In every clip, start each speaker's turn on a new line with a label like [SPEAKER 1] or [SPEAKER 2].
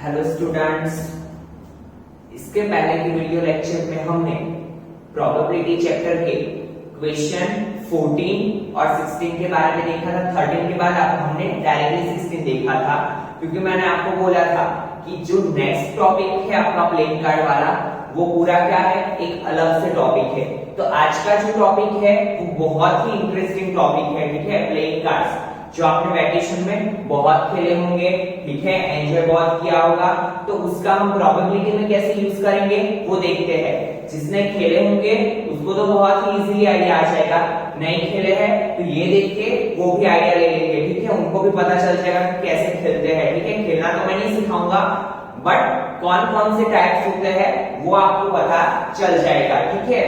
[SPEAKER 1] Hello students, इसके पहले की वीडियो लेक्चर में हमने प्रोबेबिलिटी चैप्टर के क्वेश्चन 14 और 16 के बारे में देखा था। 13 के बाद हमने डायरेक्टली 16 देखा था, क्योंकि मैंने आपको बोला था कि जो नेक्स्ट टॉपिक है आपका प्लेइंग कार्ड वाला, वो पूरा क्या है, एक अलग से टॉपिक है। तो आज का जो टॉपिक है वो बहुत ही इंटरेस्टिंग टॉपिक है, ठीक है। प्लेइंग कार्ड्स जो आपने वैकेशन में बहुत खेले होंगे, ठीक है, एंजॉय बहुत किया होगा, तो उसका हम प्रोबेबिलिटी में कैसे यूज करेंगे वो देखते हैं। जिसने खेले होंगे उसको तो बहुत ही इजीली आइडिया आ जाएगा, नहीं खेले हैं तो ये देख के वो भी आइडिया ले लेंगे, ठीक है। उनको भी पता चल जाएगा कि कैसे खेलते हैं, ठीक है। खेलना तो मैं नहीं सिखाऊंगा, बट कौन कौन से टाइप्स होते हैं वो आपको पता चल जाएगा, ठीक है।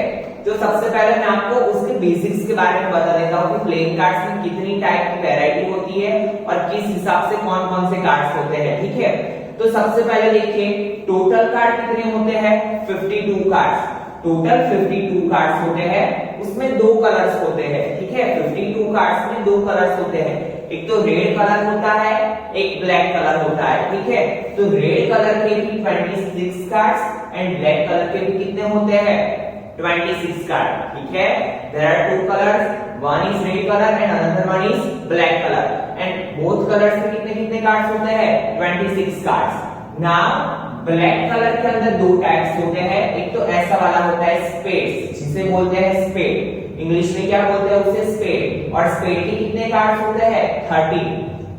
[SPEAKER 1] तो सबसे पहले मैं आपको उसके बेसिक्स के बारे में बता देता हूँ कि प्लेइंग कार्ड्स में कितनी टाइप की वैरायटी होती है और किस हिसाब से कौन कौन से कार्ड्स होते हैं, ठीक है। तो सबसे पहले देखिए, टोटल कार्ड कितने होते हैं, 52 कार्ड्स। टोटल 52 कार्ड्स होते हैं, उसमें दो कलर्स होते हैं, ठीक है। 52 कार्ड्स में दो कलर्स होते हैं, एक तो रेड कलर होता है, एक ब्लैक कलर होता है, ठीक है। तो रेड कलर के भी 26 कार्ड्स एंड ब्लैक कलर के भी कितने होते हैं, 26 कार्ड, ठीक है। There are two colors, one is red color and another one is black color, and both colors में कितने कितने कार्ड्स होते हैं, 26 कार्ड्स। Now ब्लैक कलर के अंदर दो टाइप्स होते हैं, एक तो ऐसा वाला होता है स्पेड, जिसे बोलते हैं स्पेड, इंग्लिश में क्या बोलते हैं उसे, स्पेड। और स्पेड के कितने कार्ड्स होते हैं, 30।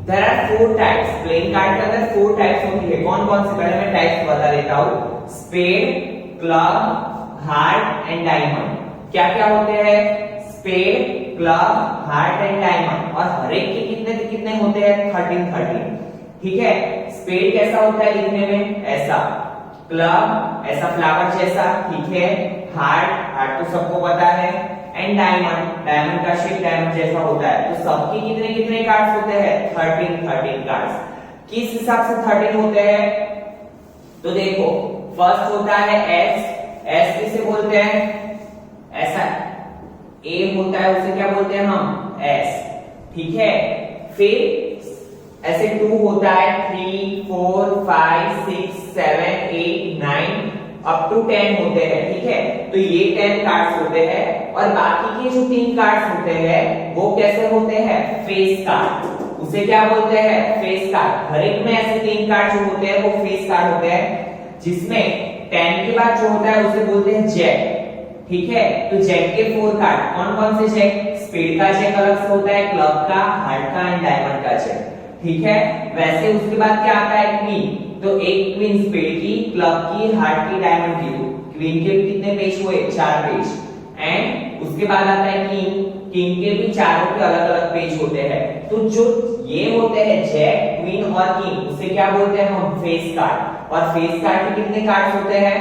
[SPEAKER 1] There are 4 types, playing card के अंदर 4 टाइप्स होती है। कौन कौन से, पहले मैं टाइप्स बता देता हूँ। Spade, club, heart and diamond. क्या क्या होते हैं, spade, club, heart and diamond. और हर एक के कितने कितने होते हैं, 13, ठीक है। स्पेड कैसा होता है लिखने में, ऐसा। क्लब ऐसा फ्लावर जैसा, ठीक है। हार्ट तो सबको पता है। एंड डायमंड का शेप डायमंड जैसा होता है। तो सबके कितने कितने कार्ड्स होते हैं, 13 कार्ड्स। किस हिसाब से 13 होते हैं, तो देखो, फर्स्ट होता है एस किसे बोलते हैं, ऐसा ए होता है उसे क्या बोलते हैं हम, एस, ठीक है। फिर ऐसे 2 होता है, 3, 4, 5, 6, 7, 8, 9 अप टू 10 होते हैं, ठीक है। तो ये 10 कार्ड्स होते हैं। और बाकी के जो 3 कार्ड्स होते हैं वो कैसे होते हैं, फेस कार्ड, उसे क्या बोलते हैं, फेस कार्ड। हर एक में ऐसे 3 कार्ड जो होते हैं वो फेस कार्ड होते हैं, जिसमें 10 के बाद जो होता है उसे बोलते हैं जैक, ठीक है। तो जैक के 4 कार्ड, कौन कौन से जैक, स्पेड का जैक अलग से होता है, क्लब का, हार्ट का एंड डायमंड का जैक, ठीक है। वैसे उसके बाद क्या आता है, क्वीन। तो एक क्वीन स्पेड की, क्लब की, हार्ट की, डायमंड की। तो क्वीन के भी कितने पेज हुए, 4 पेज। एंड उसके बाद आता है किंग के भी चारों के अलग अलग पेज होते हैं। तो जो ये होते हैं जैक, क्वीन और किंग, उसे क्या बोलते हैं हम, फेस कार्ड। और फेस कार्ड के कितने कार्ड्स होते हैं,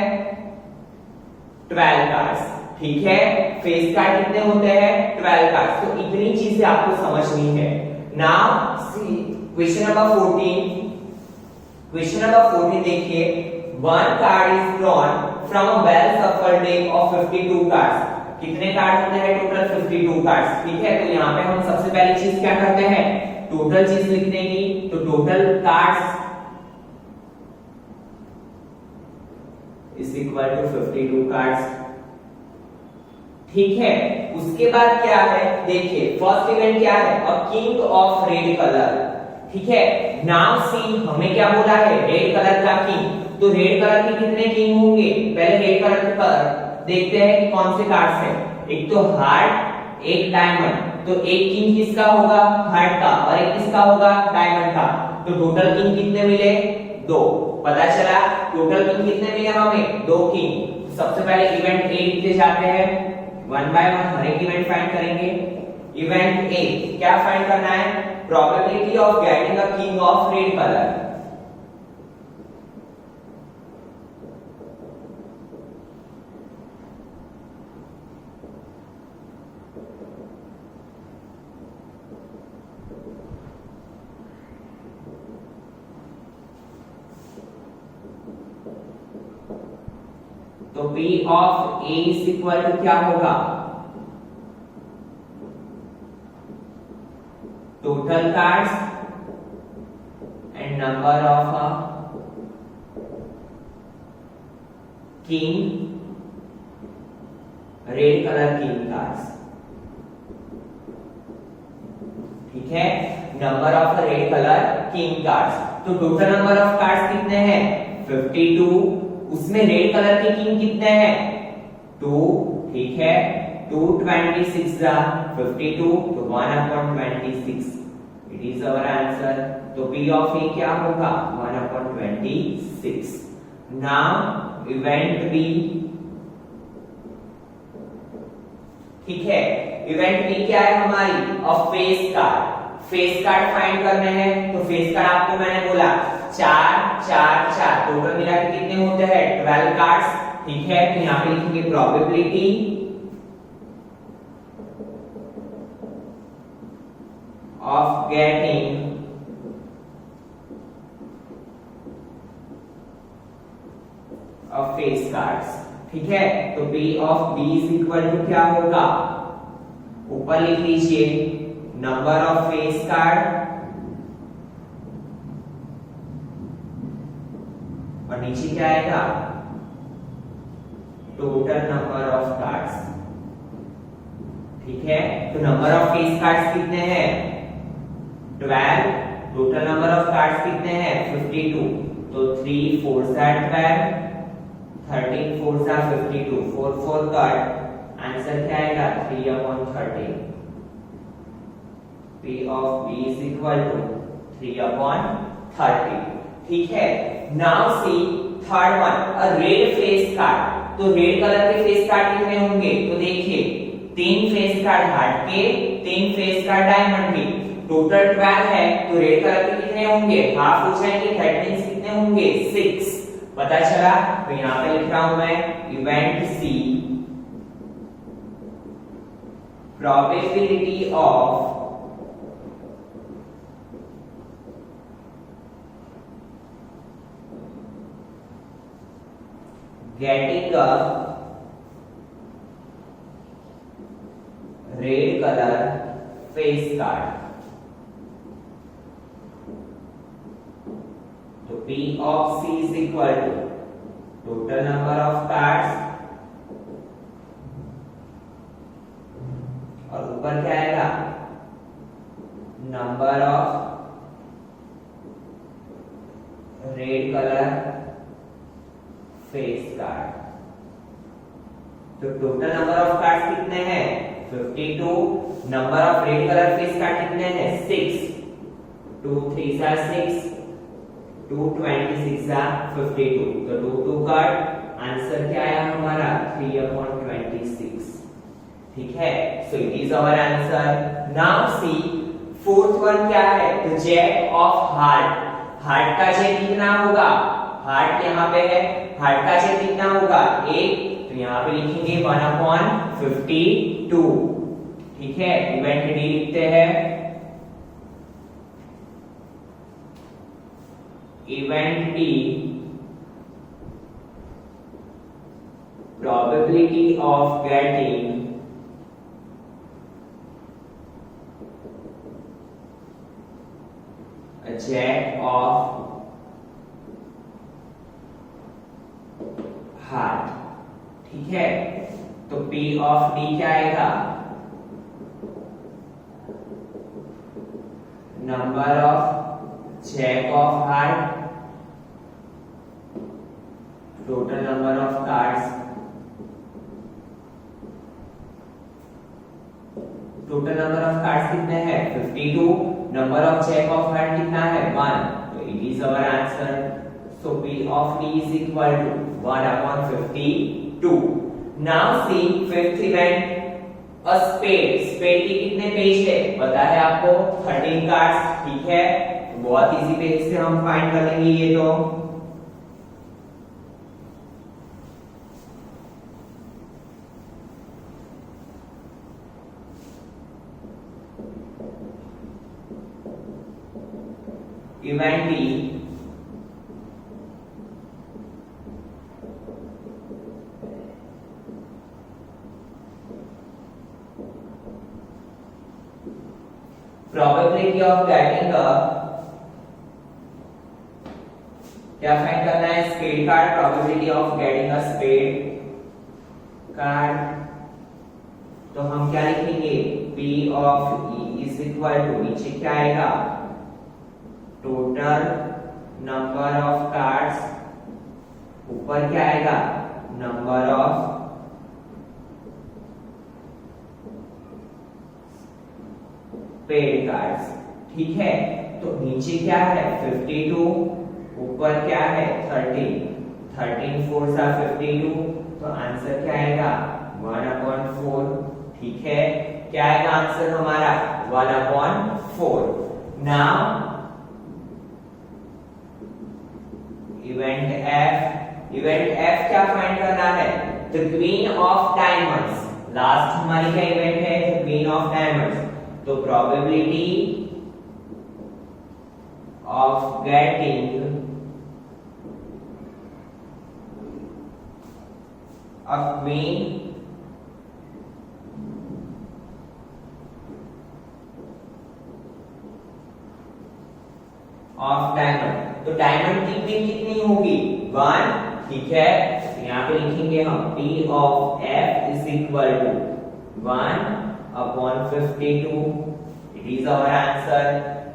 [SPEAKER 1] 12 कार्ड्स, ठीक है। फेस कार्ड कितने होते हैं, 12 कार्ड्स। तो इतनी चीजें आपको समझनी है। Now see question number 14। Question number 14 देखिए, one card is drawn from a well shuffled deck of 52 cards. कितने कार्ड होते हैं, टोटल 52 कार्ड्स, ठीक है। तो यहाँ पे हम सबसे पहली चीज क्या करते हैं, टोटल चीज लिखने की। तो total cards is equal to 52 cards, ठीक है। उसके बाद क्या है, देखिए फर्स्ट इवेंट क्या है, अ किंग ऑफ रेड कलर, ठीक है। नाउ सी, हमें क्या बोला है, रेड कलर का किंग। तो रेड कलर के कितने किंग होंगे, पहले रेड कलर पर देखते हैं कि कौन से कार्ड्स हैं। एक तो हार्ट, एक डायमंड। तो एक किंग किसका होगा, हार्ट का, और एक किसका होगा, डायमंड का। तो टोटल किंग कितने मिले, 2। पता चला टोटल किंग कितने मिले हमें, 2 किंग। सबसे पहले इवेंट ए लिखते जाते हैं, 1 बाय 1 हर एक इवेंट फाइंड करेंगे। इवेंट ए क्या फाइंड करना है, probability of getting a king of red colour. तो P of A is equal to क्या होगा, total cards and number of king, red colour king cards, ठीक है। Number of red colour king cards, तो total number of cards कितने हैं 52, उसमें red colour के किंग कितने हैं 2, ठीक है। 2 26 52, तो 1/26, इट इज अवर आंसर। तो P ऑफ A क्या होगा 1/26। नाउ इवेंट B, ठीक है। इवेंट B क्या है हमारी of face card, face card find करने हैं। तो फेस कार्ड आपको मैंने बोला 4 4 4, टोटल मिला के कितने होते हैं 12 कार्ड्स, ठीक है। तो यहाँ पे लिखेंगे probability of getting of face cards, ठीक है। तो P of B is equal to क्या होगा, ऊपर लिख लीजिए नंबर ऑफ फेस कार्ड और नीचे क्या आएगा टोटल नंबर ऑफ कार्ड्स, ठीक है। तो नंबर ऑफ फेस कार्ड्स कितने हैं 12, टोटल नंबर ऑफ कार्ड्स कितने हैं 52, तो 3 4 12, 13 4 52, 4 4 कार्ड, आंसर क्या आएगा 3/30। P of B is equal to 3/30, ठीक है। नाउ सी थर्ड वन, अ रेड फेस कार्ड, तो रेड कलर के फेस कार्ड कितने होंगे, तो देखिए 3 फेस कार्ड हार्ट के, 3 फेस कार्ड डायमंड के, टोटल 12 है। तो रेड कलर के कितने होंगे हाफ हो जाएंगे, दैट मींस कितने होंगे 6, पता चला। तो यहाँ पे लिख रहा हूं मैं event C, probability of getting a red color face card, तो P of C is equal to total number of cards और ऊपर क्या आएगा number of red colour face card. तो टोटल नंबर ऑफ कार्ड्स कितने हैं 52, number of red colour face card कितने हैं 6, 2 3 6, 2 26 52, तो 2 2 कार्ड, आंसर क्या आया हमारा 3/26, ठीक है। So it is our answer. Now see fourth one क्या है, तो जैक ऑफ हार्ट, हार्ट का जैक कितना होगा, हार्ट यहाँ पे है, हार्ट का जैक कितना होगा 1, तो यहाँ पे लिखेंगे 1/52, ठीक है। इवेंट डी लिखते हैं, event D probability of getting a jack of heart, ठीक है। तो P ऑफ D क्या आएगा number of jack of heart, total number of cards, total number of cards कितने हैं 52, number of jack of heart कितना है 1, तो it is our answer. So P of D is equal to 1/52. Now see fifth event, a spade. Spade के कितने page है पता है आपको 13 कार्ड्स, ठीक है। बहुत इजी पेज से हम फाइंड कर लेंगे ये तो। Event D probability of getting a, क्या फाइंड करना है spade card, probability of getting a spade card, तो हम क्या लिखेंगे P of E is equal to, नीचे क्या आएगा टोटल नंबर ऑफ कार्ड्स, ऊपर क्या आएगा नंबर ऑफ पेड कार्ड्स। ठीक है, तो नीचे क्या है 52, ऊपर क्या है 13, 13 4 सा 52, तो आंसर क्या आएगा 1/4। ठीक है, क्या आएगा आंसर हमारा 1/4। नाउ इवेंट F क्या फाइंड करना है, the queen of diamonds. Last हमारी क्या इवेंट है, द क्वीन ऑफ डायमंड्स, तो probability of getting a queen of diamond, तो डायमंड की क्वीन कितनी होगी 1। ठीक है, तो यहाँ पे लिखेंगे हम P of F is equal to 1/52, it is our answer.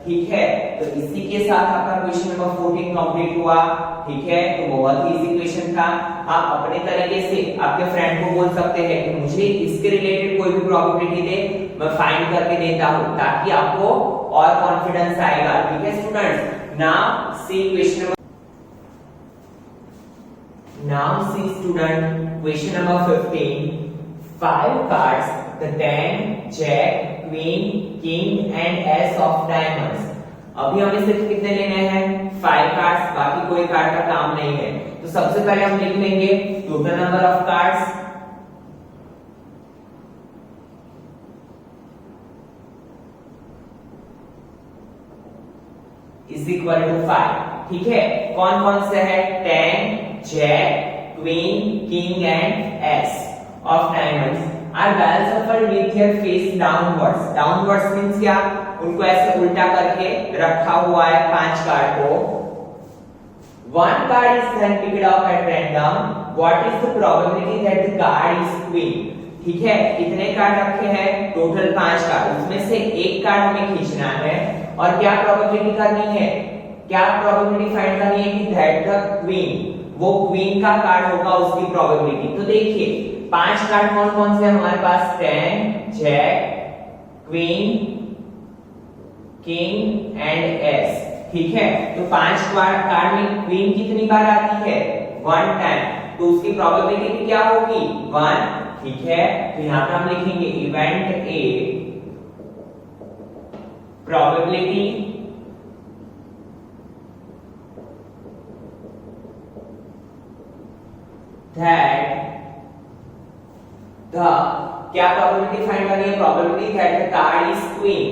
[SPEAKER 1] ठीक है, तो इसी के साथ आपका क्वेश्चन नंबर 14 कंप्लीट हुआ। ठीक है, तो बहुत ही इजी क्वेश्चन था। आप अपने तरीके से आपके फ्रेंड को बोल सकते हैं कि मुझे इसके रिलेटेड कोई भी प्रोबेबिलिटी दे, मैं फाइंड करके देता हूं, ताकि आपको और कॉन्फिडेंस आएगा। ठीक है students, now see question question number 15. 5 cards, the 10, Jack, Queen, King and Ace of Diamonds. अभी हमें सिर्फ कितने लेने हैं 5 कार्ड्स, बाकी कोई कार्ड का काम नहीं है। तो सबसे पहले हम लिख लेंगे total number of cards is equal to 5। ठीक है, कौन कौन से है 10, Jack, Queen, King and Ace of Diamonds are well shuffled with their face downwards. Downwards means क्या, उनको ऐसे उल्टा करके रखा हुआ है 5 कार्ड को। One card is then picked up at random. What is the probability that the card is Queen? ठीक है, कितने कार्ड रखे हैं टोटल 5 कार्ड, उसमें से एक कार्ड हमें खींचना है और क्या प्रोबेबिलिटी करनी है, क्या प्रोबेबिलिटी फाइंड करनी है कि दैट द क्वीन, वो क्वीन का कार्ड होगा उसकी प्रोबेबिलिटी। तो देखिए 5 कार्ड कौन कौन से हमारे पास 10, jack, queen, king and ace. ठीक है, तो 5 कार्ड में क्वीन कितनी बार आती है 1 टाइम, तो उसकी प्रोबेबिलिटी क्या होगी 1। ठीक है, तो यहां पे हम लिखेंगे event A probability that the, क्या प्रोबेबिलिटी फाइंड करनी है, probability that the card is queen।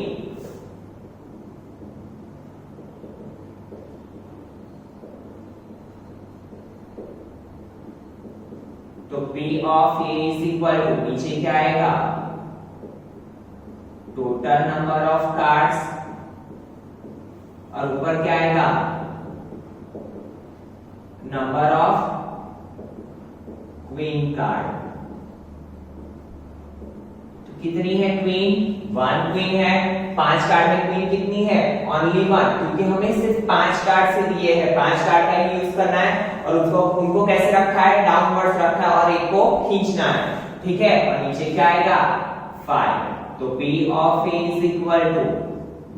[SPEAKER 1] तो P of A is equal to, नीचे क्या आएगा टोटल नंबर ऑफ कार्ड्स और ऊपर क्या आएगा नंबर ऑफ क्वीन कार्ड। तो कितनी है क्वीन 1 क्वीन है, 5 कार्ड में क्वीन कितनी है ओनली 1, क्योंकि हमें सिर्फ 5 कार्ड से दिए हैं, 5 कार्ड का ही यूज करना है और उनको कैसे रखा है डाउनवर्ड्स रखा है और एक को खींचना है। ठीक है, और नीचे क्या आएगा 5, तो P of A is equal to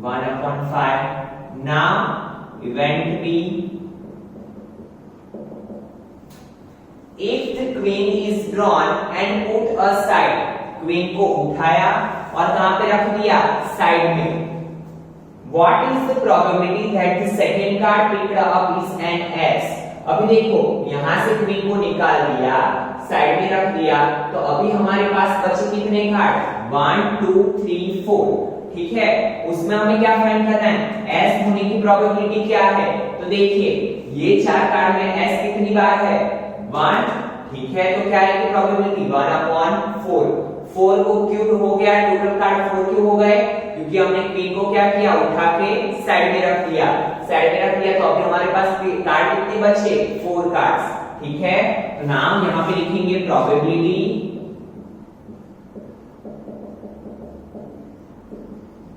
[SPEAKER 1] 1/5। Now event B, if the queen is drawn and put aside, queen को उठाया और कहां पे रख दिया साइड में, what is the probability that the second card picked up is an S। अभी देखो यहां से क्वीन को निकाल दिया, साइड में रख दिया, तो अभी हमारे पास बचे कितने कार्ड 1 2 3 4। ठीक है, उसमें हमें क्या फाइंड करना है S होने की प्रोबेबिलिटी क्या है, तो देखिए ये 4 कार्ड में S कितनी बार है 1। ठीक है, तो क्या है प्रोबेबिलिटी 1/4। 4 को क्यूब हो गया, टोटल कार्ड 4 क्यूब हो गए, क्योंकि हमने क्वीन को क्या किया, उठा के साइड में रख दिया, साइड में रख दिया। तो अभी हमारे पास कार्ड कितने बचे, 4 कार्ड्स, ठीक है। तो नाम यहां पे लिखेंगे probability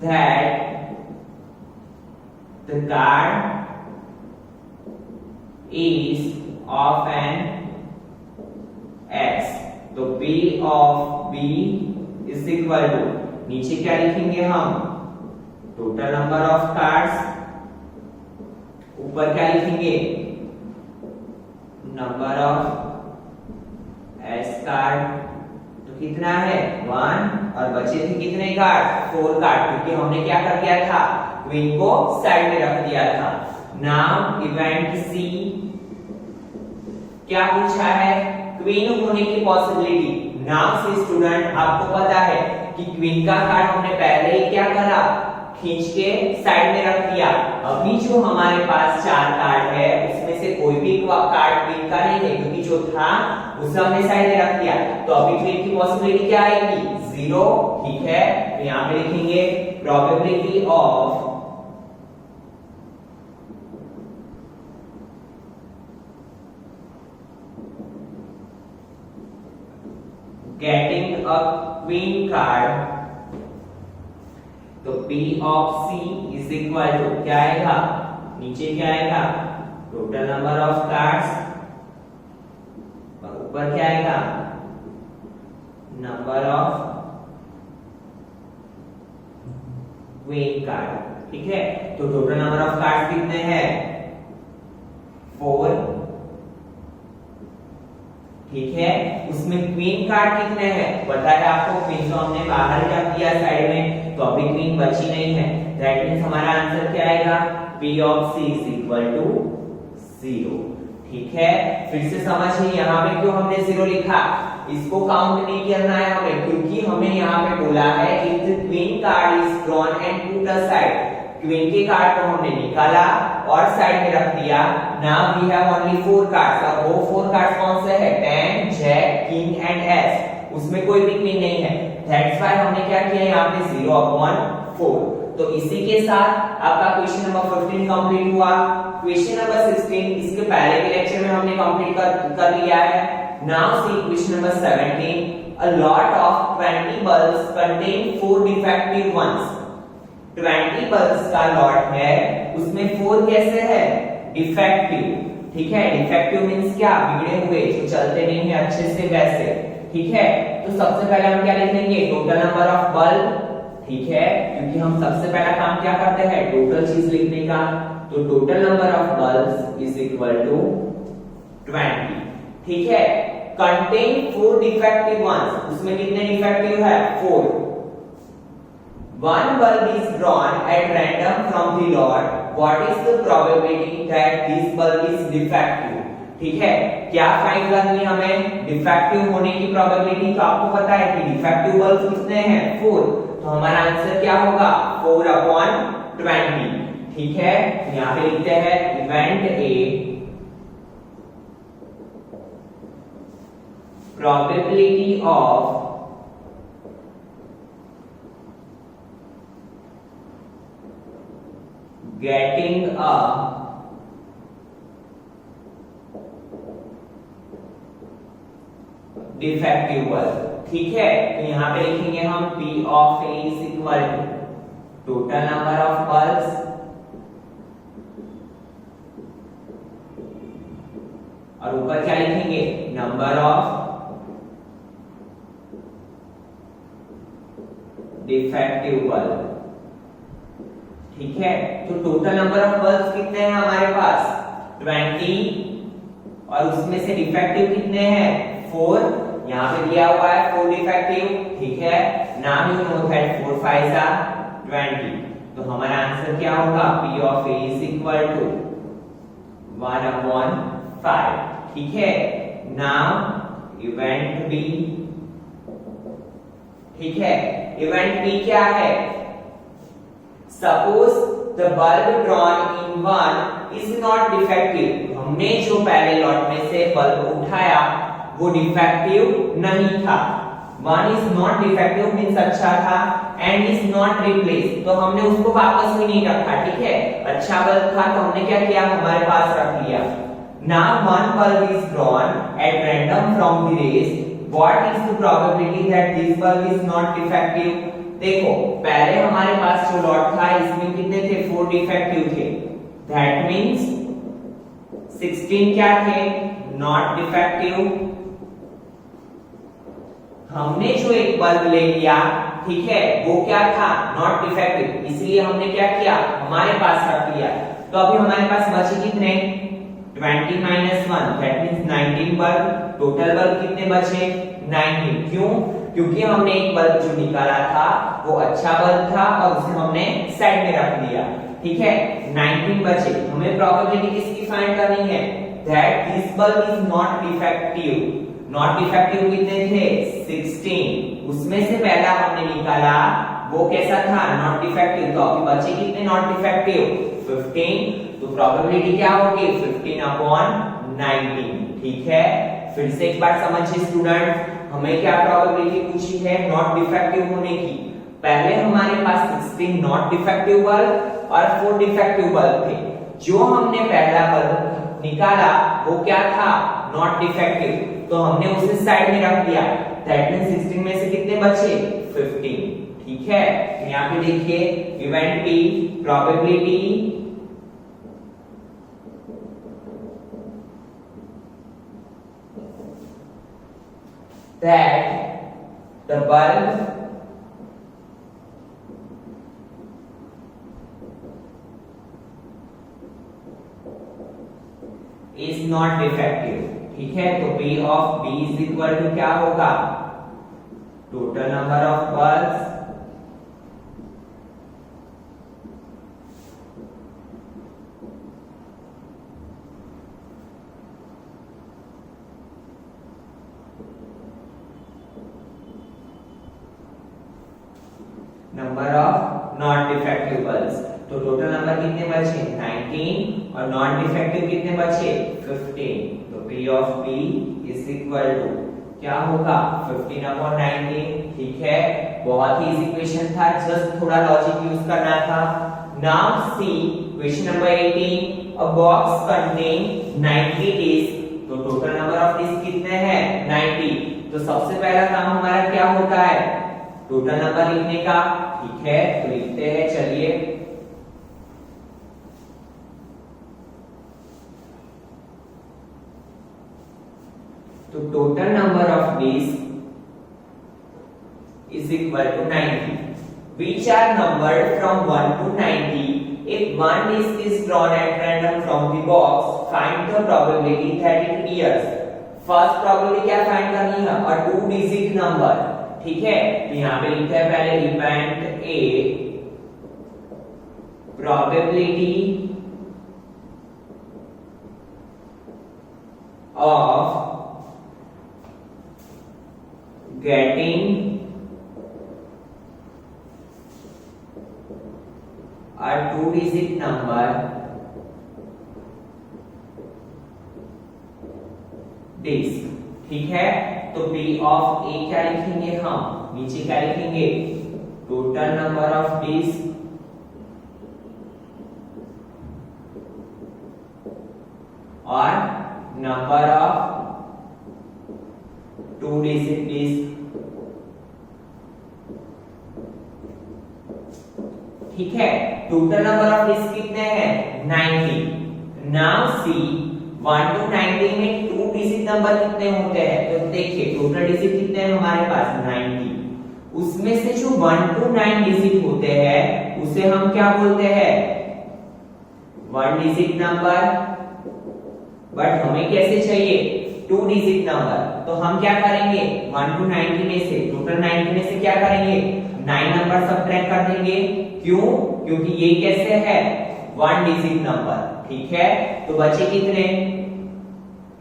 [SPEAKER 1] that the card is of an X, तो B of B is equal to, नीचे क्या लिखेंगे हम, टोटल नंबर ऑफ कार्ड्स, ऊपर क्या लिखेंगे, नंबर ऑफ एस कार्ड। तो कितना है 1, और बचे थे कितने कार्ड, 4 कार्ड, क्योंकि हमने क्या कर दिया था, क्वीन को साइड में रख दिया था। नाउ इवेंट सी क्या पूछा है, क्वीन होने की पॉसिबिलिटी। नाउ सी स्टूडेंट, आपको पता है कि क्वीन का कार्ड हमने पहले ही क्या करा, खींच के साइड में रख दिया। अभी जो हमारे पास 4 कार्ड है उसमें से कोई भी कार्ड क्वीन का नहीं है, क्योंकि जो था उसे हमने साइड में रख दिया। तो अभी क्वीन की पॉसिबिलिटी क्या आएगी, 0, ठीक है। तो यहां पे लिखेंगे probability of getting a queen card, तो P of C is equal to क्या आएगा, नीचे क्या आएगा, टोटल नंबर ऑफ कार्ड्स, और ऊपर क्या आएगा, नंबर ऑफ क्वीन कार्ड, ठीक है। तो टोटल नंबर ऑफ कार्ड्स कितने हैं, 4, ठीक है। उसमें क्वीन कार्ड कितने हैं, पता है आपको, क्वीन तो हमने बाहर रख दिया साइड में, तो अभी क्वीन बची नहीं है। दैट मींस हमारा आंसर क्या आएगा, P of C is equal to 0, ठीक है। फिर से समझिए यहाँ पे क्यों हमने 0 लिखा, इसको काउंट नहीं करना है हमें, क्योंकि हमें यहाँ पे बोला है if the queen card is drawn and put aside, queen के कार्ड को हमने निकाला और साइड में रख दिया। Now we have only 4 cards, और वो 4 कार्ड्स कौन से है, 10, जैक, किंग एंड एस, उसमें कोई भी क्वीन नहीं है। दैट्स व्हाई हमने क्या किया यहाँ पे 0/4। तो इसी के साथ आपका क्वेश्चन नंबर 15 कंप्लीट हुआ। क्वेश्चन नंबर 16 इसके पहले के लेक्चर में हमने कंप्लीट कर लिया है। Now see question number 17, a lot of 20 bulbs contain 4 defective ones। 20 bulbs का लॉट है, उसमें 4 कैसे है, डिफेक्टिव, ठीक है। डिफेक्टिव मींस क्या, बिगड़े हुए, जो चलते नहीं है अच्छे से वैसे, ठीक है। तो सबसे पहले हम क्या लिखेंगे, टोटल नंबर ऑफ बल्ब, ठीक है, क्योंकि हम सबसे पहला काम क्या करते हैं, टोटल चीज लिखने का। तो total number of bulbs is equal to 20, ठीक है। कंटेन 4 डिफेक्टिव वंस, उसमें कितने डिफेक्टिव है, 4। One bulb is drawn at random from the lot. What is the probability that this bulb is defective? ठीक है, क्या फाइंड करनी है हमें, डिफेक्टिव होने की प्रोबेबिलिटी। तो आपको पता है कि डिफेक्टिव बल्ब कितने हैं, 4। तो हमारा आंसर क्या होगा, 4/20, ठीक है। यहाँ पे लिखते हैं event A, probability of getting a defective bulb, ठीक है। तो यहां पे लिखेंगे हम P of A is equal to total number of bulbs और ऊपर क्या लिखेंगे, नंबर ऑफ डिफेक्टिव बल्ब, ठीक है। तो टोटल नंबर ऑफ बल्ब्स कितने हैं हमारे पास, 20, और उसमें से डिफेक्टिव कितने हैं, 4। यहाँ पे दिया हुआ है 4 डिफेक्टिव, ठीक है। Now you know that 4 5 are 20। तो हमारा आंसर क्या होगा, P of A is equal to 1/5, ठीक है। नाउ इवेंट B, ठीक है। इवेंट B क्या है, Suppose the bulb drawn in one is not defective। हमने जो पहले लॉट में से बल्ब उठाया वो डिफेक्टिव नहीं था, 1 इज नॉट डिफेक्टिव मींस अच्छा था, एंड इज नॉट रिप्लेस तो हमने उसको वापस भी नहीं रखा, ठीक है, अच्छा बल्ब था तो हमने क्या किया, हमारे पास रख लिया। Now one bulb is drawn at random from the rays. What is the probability that this bulb is not defective? देखो पहले हमारे पास जो लॉट था इसमें कितने थे, 4 डिफेक्टिव थे, that means 16 क्या थे, नॉट डिफेक्टिव। हमने जो एक बल्ब ले लिया, ठीक है, वो क्या था, नॉट डिफेक्टिव, इसलिए हमने क्या किया, हमारे पास रख लिया। तो अभी हमारे पास बचे कितने, 20 minus 1 that means 19 bulb, total bulb कितने बचे, 19। क्यों, क्योंकि हमने एक बल्ब जो निकाला था वो अच्छा बल्ब था और उसे हमने साइड में रख दिया, ठीक है, 19 बचे। हमें प्रोबेबिलिटी किसकी फाइंड करनी है, that this bulb is not defective। Not defective कितने थे, 16, उसमें से पहला हमने निकाला वो कैसा था, नॉट डिफेक्टिव, तो अभी बचे कितने नॉट डिफेक्टिव, 15, तो प्रोबेबिलिटी क्या होगी, 15/19, ठीक है। फिर से एक बार समझिए स्टूडेंट, हमें क्या प्रोबेबिलिटी पूछी है, नॉट डिफेक्टिव होने की। पहले हमारे पास 16 नॉट डिफेक्टिव बल्ब और 4 डिफेक्टिव बल्ब थे, जो हमने पहला बल्ब निकाला वो क्या था, नॉट डिफेक्टिव, तो हमने उसे साइड में रख दिया, दैट मींस 16 में से कितने बचे, 15, ठीक है। यहाँ पे देखिए event B, probability that the bulb is not defective, ठीक है। तो B of B is equal to क्या होगा, total number of bulbs number of not defective bulbs. तो टोटल नंबर कितने बचे, 19, और नॉट डिफेक्टिव कितने बचे, 15। तो P of B is equal to क्या होगा, 15/19, ठीक है। बहुत ही इजी क्वेश्चन था, जस्ट थोड़ा लॉजिक यूज करना था। Now see question number 18, a box contain 90 disc. तो टोटल नंबर ऑफ डिस्क कितने हैं, 90। तो सबसे पहला काम हमारा क्या होता है, टोटल नंबर लिखने का, ठीक है। तो लिखते हैं, चलिए, तो total number of disc is equal to 90, which are numbered from 1 to 90. If one disk is drawn at random from the box, find the probability that it appears. First probability क्या फाइंड करनी है, और 2 digit number, ठीक है। तो यहाँ पे लिखते हैं पहले event A, probability of getting a 2-digit number disc, ठीक है। तो P of A क्या लिखेंगे हम, नीचे क्या लिखेंगे, टोटल नंबर ऑफ डिस्क और नंबर ऑफ 2-digit डिस्क, ठीक है। टोटल नंबर ऑफ डिस्क कितने हैं, 90। नाउ सी 1 to 90 में 2 डिजिट नंबर कितने होते हैं, तो देखिए टोटल डिजिट कितने हैं हमारे पास, 90। उसमें से जो 1 to 9 डिजिट होते हैं उसे हम क्या बोलते हैं, 1 डिजिट नंबर। बट हमें कैसे चाहिए, 2 डिजिट नंबर। तो हम क्या करेंगे, 1 to 90 में से, टोटल 90 में से क्या करेंगे, 9 नंबर सबट्रैक्ट कर देंगे। क्यों, क्योंकि ये कैसे है, 1 डिजिट नंबर, ठीक है। तो बचे कितने,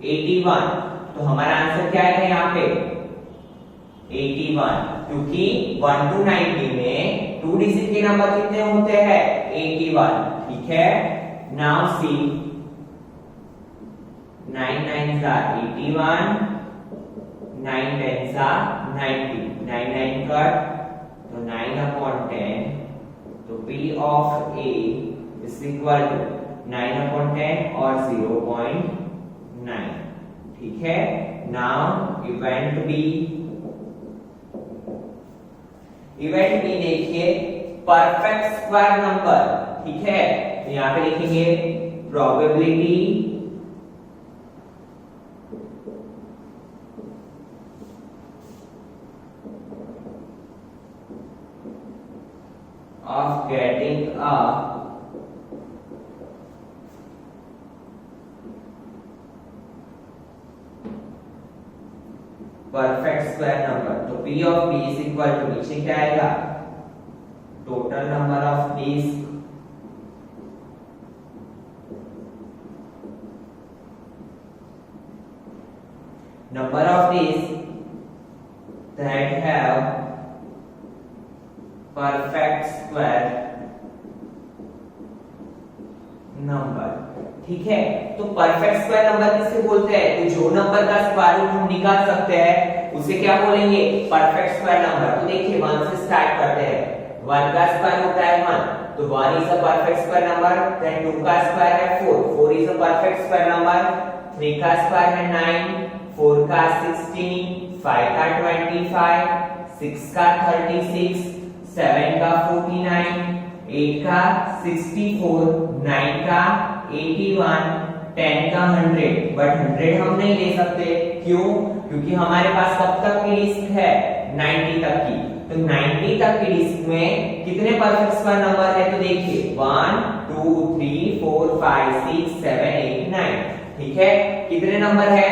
[SPEAKER 1] 81। तो हमारा आंसर क्या आएगा यहाँ पे, 81, क्योंकि 1 to 90 में 2 डिजिट के नंबर कितने होते हैं, 81, ठीक है। Now see 9 9s are 81, 9 10 90, 9 9 cut, तो 9/10, तो P of A is equal to 9/10 और 0.9, ठीक है। नाउ इवेंट B देखिए परफेक्ट स्क्वायर नंबर, ठीक है। तो यहां पे लिखेंगे probability of getting a perfect square number. तो P of B is equal to नीचे क्या आएगा, total number of disc number of disks that have perfect square number, ठीक है। तो परफेक्ट स्क्वायर नंबर किसे बोलते हैं, तो जो नंबर का स्क्वायर रूट हम निकाल सकते हैं उसे क्या बोलेंगे, परफेक्ट स्क्वायर नंबर। तो देखिए 1 से स्टार्ट करते हैं। 1 का स्क्वायर होता है 1, तो 1 is a perfect square number. Then 2 का स्क्वायर है 4, 4 is a perfect square number. 3 का स्क्वायर है 9, 4 का 16, 5 का 25, 6 का 36, 7 का 49, 8 का 64, 9 का 81, 10 का 100। बट 100 हम नहीं ले सकते, क्यों, क्योंकि हमारे पास कब तक की लिस्ट है, 90 तक की। तो 90 तक की लिस्ट में कितने परफेक्ट स्क्वायर नंबर है, तो देखिए 1 2 3 4 5 6 7 8 9, ठीक है। कितने नंबर है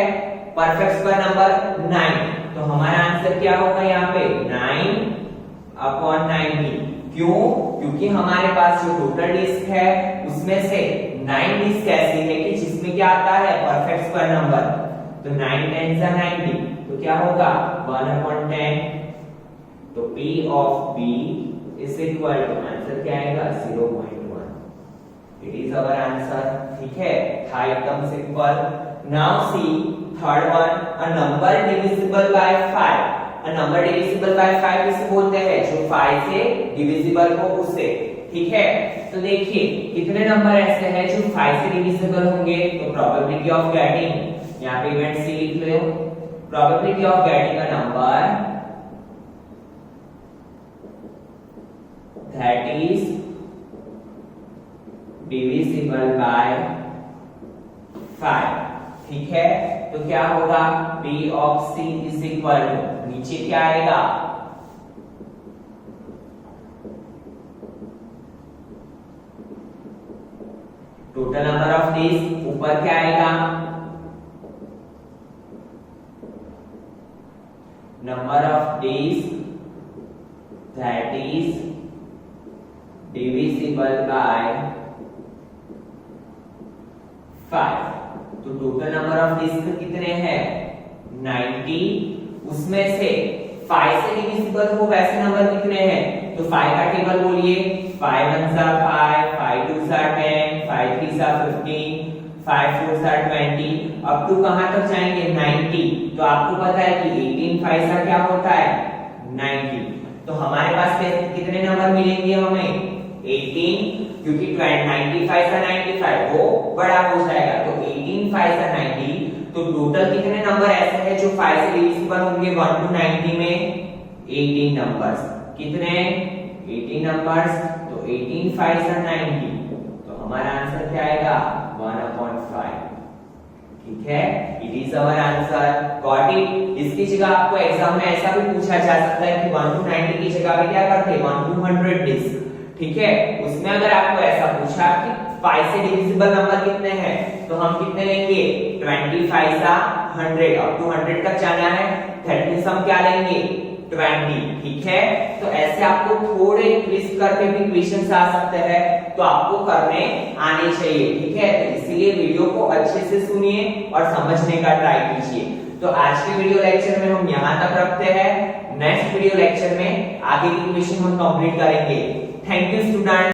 [SPEAKER 1] परफेक्ट स्क्वायर नंबर, 9। तो हमारा आंसर क्या होगा यहाँ पे, 9/90। क्यों, क्योंकि हमारे पास जो टोटल डिस्क है उसमें से 9 डिस्क ऐसी है कि जिसमें क्या आता है, परफेक्ट स्क्वायर नंबर। तो 9 10 90, तो क्या होगा 1/10। तो P of B is equal to, answer क्या आएगा 0.1। इट इज अवर आंसर, ठीक है। था एकदम simple. Now see third one, a number divisible by 5। A number divisible by 5 किसे बोलते हैं, जो 5 से डिविजिबल हो उसे, ठीक है। तो देखिए कितने नंबर ऐसे हैं जो 5 से डिविजिबल होंगे। तो प्रोबेबिलिटी ऑफ गेटिंग, यहाँ पे इवेंट सी लिख लो, probability of getting a number that is divisible by 5, ठीक है। तो क्या होगा, P of C is equal to, नीचे क्या आएगा, टोटल नंबर ऑफ डिस्क, ऊपर क्या आएगा, number of disc that is divisible by 5। तो टोटल नंबर ऑफ डिस्क कितने हैं, 90। उसमें से 5 से डिविजिबल हो वैसे नंबर कितने हैं, तो 5 का टेबल बोलिए, 5 1 सा 5, 5 2 सा 10, 5 3 सा 15, 5 4 सा 20, अप टू कहां तक जाएंगे, 90। तो आपको पता है कि 18 5 सा क्या होता है, 90। तो हमारे पास कितने नंबर मिलेंगे हमें, 18, क्योंकि 95 सा 95 वो बड़ा हो जाएगा। तो 18 5 सा 90, तो टोटल कितने नंबर ऐसे हैं जो 5 से डिविजिबल होंगे 1 to 90 में, 18 नंबर्स। कितने, 18 नंबर्स। तो 18 5 सा 90, तो हमारा आंसर क्या आएगा, 1/5, ठीक है। It is our answer, got it. इसकी जगह आपको एग्जाम में ऐसा भी पूछा जा सकता है कि 1 to 90 की जगह पे क्या करते हैं, 1 to 100 डिस्क, ठीक है। उसमें अगर आपको ऐसा पूछा कि 5 से डिविजिबल नंबर कितने हैं, तो हम कितने लेंगे, 25 सा 100, अप टू 100 तक जाना है, 30 हम क्या लेंगे, 20, ठीक है। तो ऐसे आपको थोड़े ट्विस्ट करके भी क्वेश्चंस आ सकते हैं, तो आपको करने आने चाहिए, ठीक है। तो इसीलिए वीडियो को अच्छे से सुनिए और समझने का ट्राई कीजिए। तो आज के वीडियो लेक्चर में हम यहाँ तक रखते हैं। नेक्स्ट वीडियो लेक्चर में आगे की क्वेश्चन हम कंप्लीट करेंगे। Thank you student.